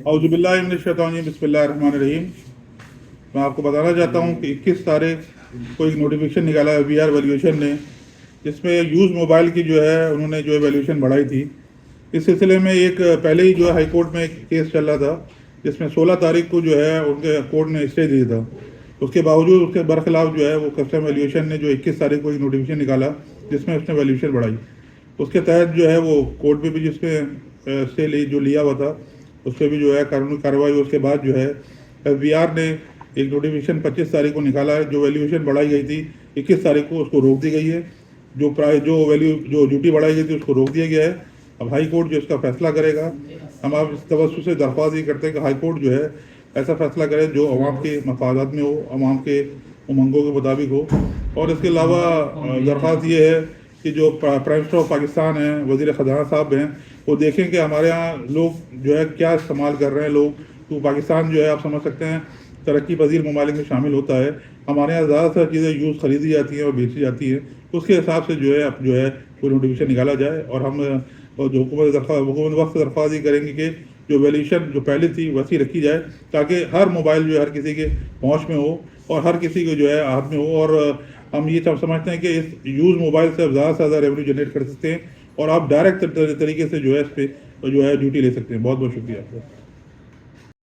اعوذ باللہ من الشیطان الرجیم، بسم اللہ الرحمن الرحیم۔ میں آپ کو بتانا چاہتا ہوں کہ 21 تاریخ کو ایک نوٹیفیکیشن نکالا ہے وی آر ویلیویشن نے، جس میں یوز موبائل کی جو ہے انہوں نے جو ہے ویلیویشن بڑھائی تھی۔ اس سلسلے میں ایک پہلے ہی جو ہے ہائی کورٹ میں ایک کیس چل رہا تھا، جس میں 16 تاریخ کو جو ہے ان کے کورٹ نے اسٹے دیا تھا۔ اس کے باوجود اس کے برخلاف جو ہے وہ کسٹم ویلیویشن نے جو 21 تاریخ کو ایک نوٹیفیکیشن نکالا جس میں اس نے ویلیویشن بڑھائی۔ اس کے تحت جو ہے وہ کورٹ میں بھی جس میں اسٹے جو لیا ہوا تھا اس پہ بھی جو ہے قانونی کارروائی ہوئی۔ اس کے بعد جو ہے ایف بی آر نے ایک نوٹیفیکیشن 25 تاریخ کو نکالا ہے۔ جو ویلیویشن بڑھائی گئی تھی 21 تاریخ کو اس کو روک دی گئی ہے۔ جو ڈیوٹی بڑھائی گئی تھی اس کو روک دیا گیا ہے۔ اب ہائی کورٹ جو اس کا فیصلہ کرے گا، ہم آپ اس توسط سے درخواست یہ کرتے ہیں کہ ہائی کورٹ جو ہے ایسا فیصلہ کرے جو عوام کے مفادات میں ہو، عوام کے امنگوں کے مطابق ہو۔ اور اس کے علاوہ درخواست یہ ہے کہ جو پرائم منسٹر آف پاکستان ہیں، وزیر خزانہ صاحب ہیں، وہ دیکھیں کہ ہمارے ہاں لوگ جو ہے کیا استعمال کر رہے ہیں لوگ۔ تو پاکستان جو ہے آپ سمجھ سکتے ہیں ترقی پذیر ممالک میں شامل ہوتا ہے۔ ہمارے یہاں زیادہ تر چیزیں یوز خریدی جاتی ہیں اور بیچی جاتی ہیں۔ اس کے حساب سے جو ہے اب جو ہے کوئی نوٹیفیکیشن نکالا جائے، اور ہم جو حکومت وقت درخواست یہ کریں گے کہ جو ویلیویشن جو پہلے تھی ویسی رکھی جائے، تاکہ ہر موبائل جو ہے ہر کسی کے پہنچ میں ہو اور ہر کسی کو جو ہے ہاتھ میں ہو۔ اور ہم یہ سمجھتے ہیں کہ اس یوز موبائل سے زیادہ سے زیادہ ریونیو جنریٹ کر سکتے ہیں، اور آپ ڈائریکٹ طریقے سے جو ہے اس پہ جو ہے ڈیوٹی لے سکتے ہیں۔ بہت بہت شکریہ آپ کا۔